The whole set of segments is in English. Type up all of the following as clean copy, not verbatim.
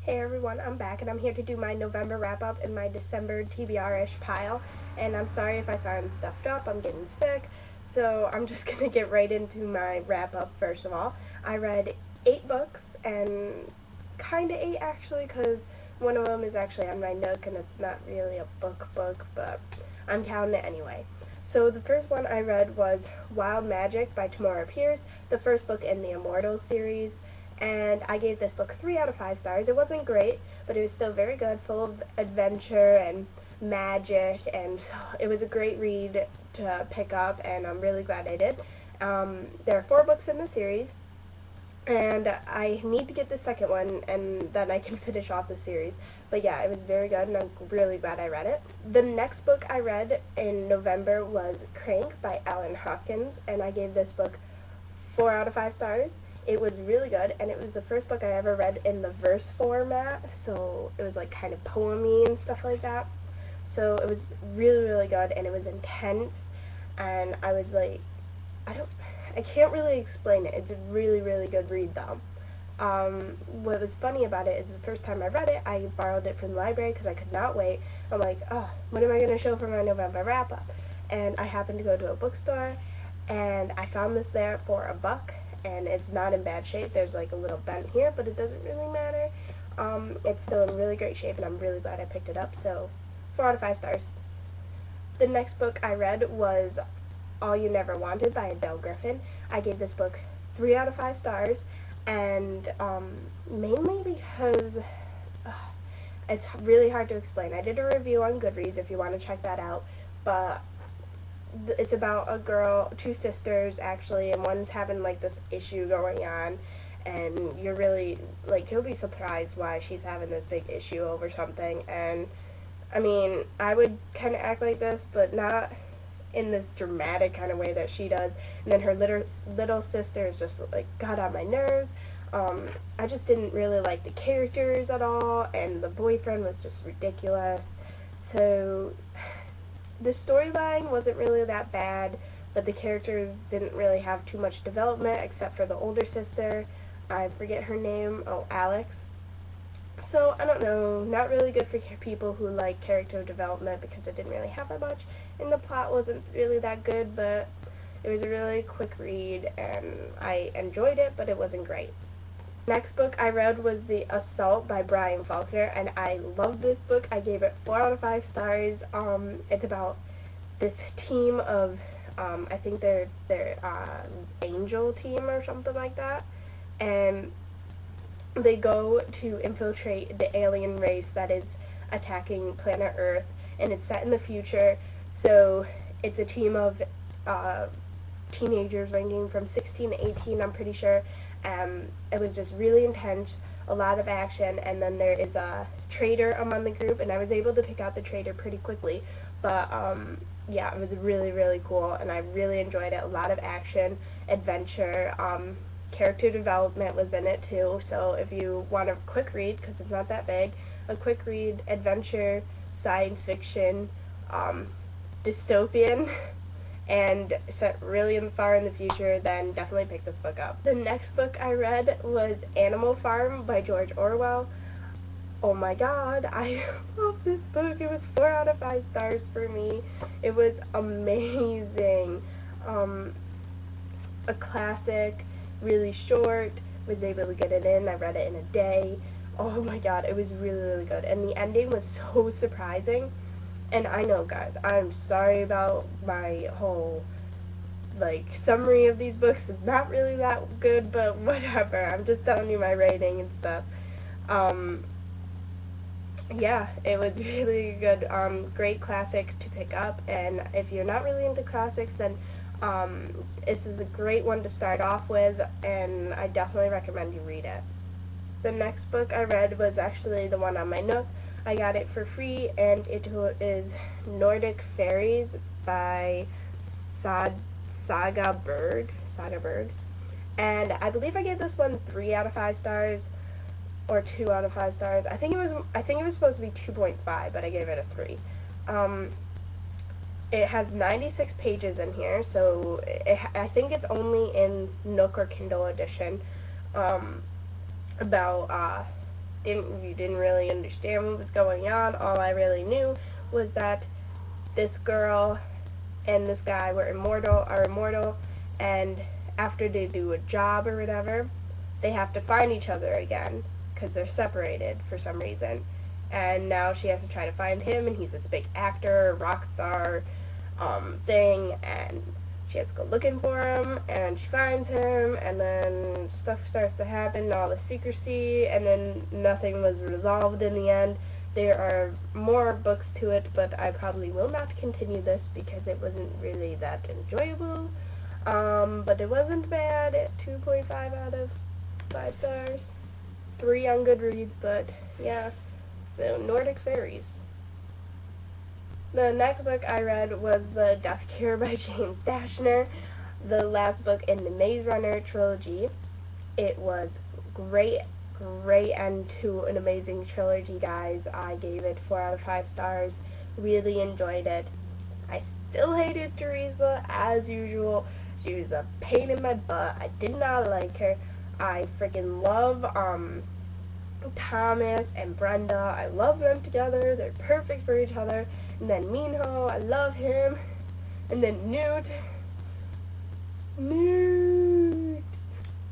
Hey everyone, I'm back and I'm here to do my November wrap up in my December TBR-ish pile. And I'm sorry if I sound stuffed up, I'm getting sick. So I'm just going to get right into my wrap up first of all. I read 8 books, and kind of 8 actually, because one of them is actually on my Nook and it's not really a book, but I'm counting it anyway. So the first one I read was Wild Magic by Tamora Pierce, the first book in the Immortals series, and I gave this book 3 out of 5 stars. It wasn't great, but it was still very good, full of adventure and magic, and it was a great read to pick up, and I'm really glad I did. There are 4 books in the series, and I need to get the second one, and then I can finish off the series. But yeah, it was very good, and I'm really glad I read it. The next book I read in November was Crank by Alan Hopkins, and I gave this book 4 out of 5 stars. It was really good, and it was the first book I ever read in the verse format, so it was like kind of poemy and stuff like that. So it was really, really good, and it was intense, and I was like, I can't really explain it. It's a really, really good read, though. What was funny about it is the first time I read it, I borrowed it from the library because I could not wait. I'm like, oh, what am I going to show for my November wrap-up? And I happened to go to a bookstore, and I found this there for $1, and it's not in bad shape. There's like a little bent here, but it doesn't really matter. It's still in really great shape, and I'm really glad I picked it up, so 4 out of 5 stars. The next book I read was All You Never Wanted by Adele Griffin. I gave this book 3 out of 5 stars, and mainly because it's really hard to explain. I did a review on Goodreads if you want to check that out, but it's about a girl, 2 sisters actually, and one's having like this issue going on, and you're really, like, you'll be surprised why she's having this big issue over something. And I mean, I would kind of act like this, but not in this dramatic kind of way that she does. And then her little sister is just like got on my nerves. I just didn't really like the characters at all, and the boyfriend was just ridiculous. So the storyline wasn't really that bad, but the characters didn't really have too much development except for the older sister. I forget her name. Oh, Alex. So, I don't know, not really good for people who like character development because it didn't really have that much, and the plot wasn't really that good, but it was a really quick read, and I enjoyed it, but it wasn't great. Next book I read was The Assault by Brian Faulkner, and I love this book. I gave it 4 out of 5 stars. It's about this team of, I think they're angel team or something like that, and they go to infiltrate the alien race that is attacking planet Earth, and it's set in the future. So it's a team of teenagers ranging from 16 to 18, I'm pretty sure. It was just really intense, a lot of action, and then there is a traitor among the group, and I was able to pick out the traitor pretty quickly. But yeah, it was really, really cool, and I really enjoyed it. A lot of action, adventure, character development was in it too. So if you want a quick read, because it's not that big, a quick read, adventure, science fiction, dystopian, and set really far in the future, then definitely pick this book up. The next book I read was Animal Farm by George Orwell. Oh my god, I love this book. It was 4 out of 5 stars for me. It was amazing. A classic, really short, was able to get it in. I read it in a day. Oh my god, it was really, really good. And the ending was so surprising. And I know, guys, I'm sorry about my whole, like, summary of these books. It's not really that good, but whatever. I'm just telling you my rating and stuff. Yeah, it was really good. Great classic to pick up. And if you're not really into classics, then this is a great one to start off with, and I definitely recommend you read it. The next book I read was actually the one on my Nook. I got it for free, and it is Nordic Fairies by Saga Berg. And I believe I gave this one 3 out of 5 stars, or 2 out of 5 stars. I think it was supposed to be 2.5, but I gave it a 3. It has 96 pages in here, so I think it's only in Nook or Kindle edition. About you didn't really understand what was going on. All I really knew was that this girl and this guy are immortal, and after they do a job or whatever, they have to find each other again because they're separated for some reason. And now she has to try to find him, and he's this big actor, rock star thing, and she has to go looking for him, and she finds him, and then stuff starts to happen, all the secrecy, and then nothing was resolved in the end. There are more books to it, but I probably will not continue this because it wasn't really that enjoyable. But it wasn't bad. 2.5 out of 5 stars. 3 on Goodreads, but yeah. So, Nordic Fairies. The next book I read was The Death Cure by James Dashner, the last book in the Maze Runner trilogy. It was great end to an amazing trilogy, guys. I gave it 4 out of 5 stars. Really enjoyed it. I still hated Teresa, as usual. She was a pain in my butt. I did not like her. I freaking love, Thomas and Brenda. I love them together. They're perfect for each other. And then Minho, I love him. And then Newt.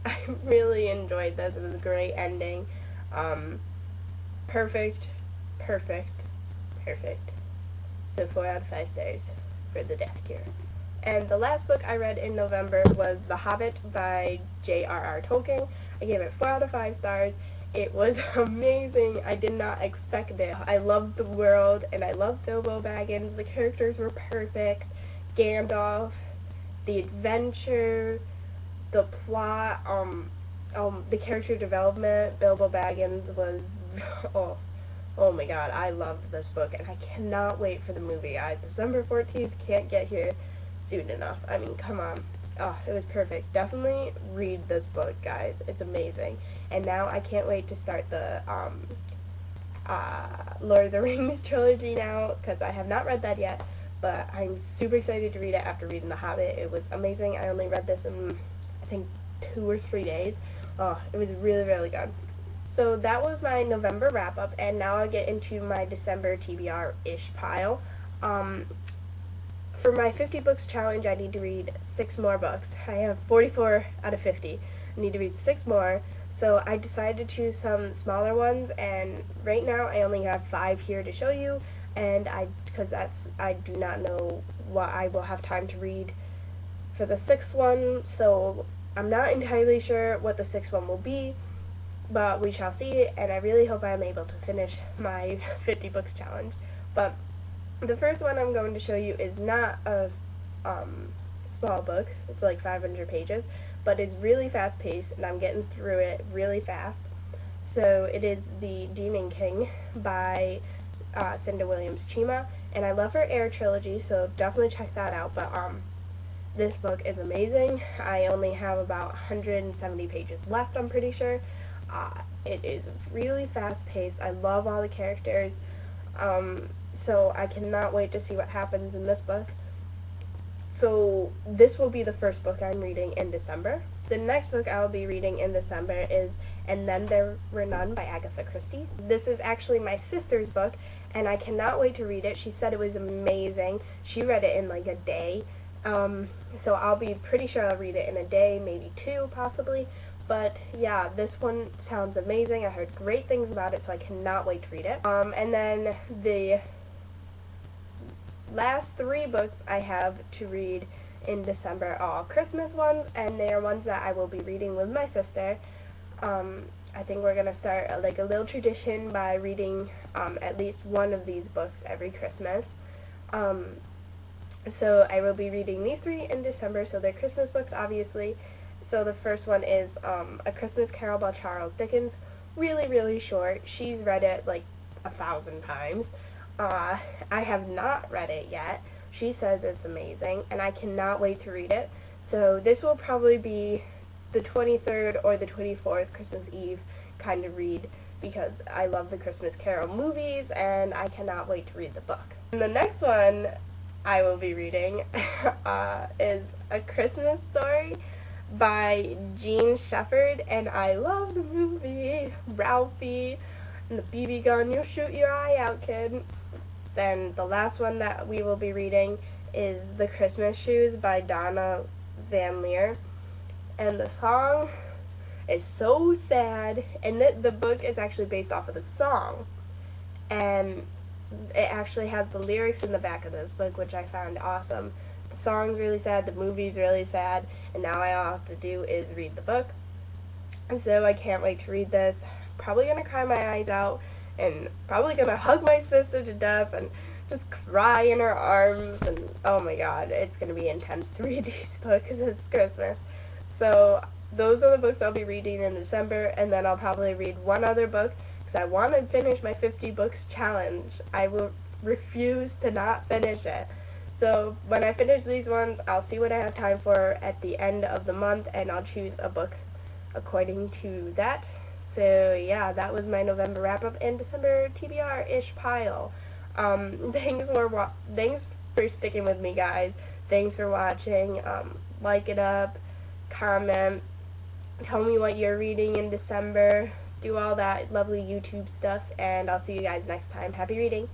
I really enjoyed this. It was a great ending. Perfect. So 4 out of 5 stars for The Death Cure. And the last book I read in November was The Hobbit by J.R.R. Tolkien. I gave it 4 out of 5 stars. It was amazing. I did not expect it. I loved the world, and I loved Bilbo Baggins. The characters were perfect. Gandalf, the adventure, the plot, the character development. Bilbo Baggins was, oh my god, I loved this book, and I cannot wait for the movie, guys. December 14th, can't get here soon enough. I mean, come on. Oh, it was perfect. Definitely read this book, guys. It's amazing. And now I can't wait to start the Lord of the Rings trilogy now, because I have not read that yet, but I'm super excited to read it after reading The Hobbit. It was amazing. I only read this in, I think, 2 or 3 days. Oh, it was really good. So that was my November wrap-up, and now I'll get into my December TBR-ish pile. For my 50 books challenge, I need to read 6 more books. I have 44 out of 50. I need to read 6 more. So I decided to choose some smaller ones, and right now I only have 5 here to show you, and because I do not know what I will have time to read for the 6th one, so I'm not entirely sure what the 6th one will be, but we shall see, and I really hope I'm able to finish my 50 books challenge. But the first one I'm going to show you is not a small book. It's like 500 pages, but it's really fast-paced, and I'm getting through it really fast. So it is The Demon King by Cinda Williams Chima, and I love her Air trilogy, so definitely check that out. But this book is amazing. I only have about 170 pages left, I'm pretty sure. It is really fast-paced. I love all the characters. So I cannot wait to see what happens in this book. So this will be the first book I'm reading in December. The next book I will be reading in December is And Then There Were None by Agatha Christie. This is actually my sister's book, and I cannot wait to read it. She said it was amazing. She read it in like a day. So I'll be pretty sure I'll read it in a day, maybe 2 possibly. But yeah, this one sounds amazing. I heard great things about it, so I cannot wait to read it. And then the last 3 books I have to read in December are all Christmas ones, and they are ones that I will be reading with my sister. I think we're going to start like a little tradition by reading at least one of these books every Christmas. So I will be reading these 3 in December, so they're Christmas books, obviously. So the first one is A Christmas Carol by Charles Dickens. Really short. She's read it like 1,000 times. I have not read it yet. She says it's amazing, and I cannot wait to read it. So this will probably be the 23rd or the 24th, Christmas Eve kind of read, because I love the Christmas Carol movies, and I cannot wait to read the book. And the next one I will be reading is A Christmas Story by Jean Shepherd, and I love the movie. Ralphie. and the BB gun, you'll shoot your eye out, kid. Then the last one that we will be reading is The Christmas Shoes by Donna Van Leer. And the song is so sad, and the book is actually based off of the song. And it actually has the lyrics in the back of this book, which I found awesome. The song's really sad, the movie's really sad, and now all I have to do is read the book. And so I can't wait to read this. Probably gonna cry my eyes out, and probably gonna hug my sister to death, and just cry in her arms, and oh my god, it's gonna be intense to read these books because it's Christmas. So those are the books I'll be reading in December, and then I'll probably read one other book because I want to finish my 50 books challenge. I will refuse to not finish it. So when I finish these ones, I'll see what I have time for at the end of the month, and I'll choose a book according to that. So yeah, that was my November wrap-up and December TBR-ish pile. Thanks for sticking with me, guys. Thanks for watching. Like it up, comment, tell me what you're reading in December, do all that lovely YouTube stuff, and I'll see you guys next time. Happy reading!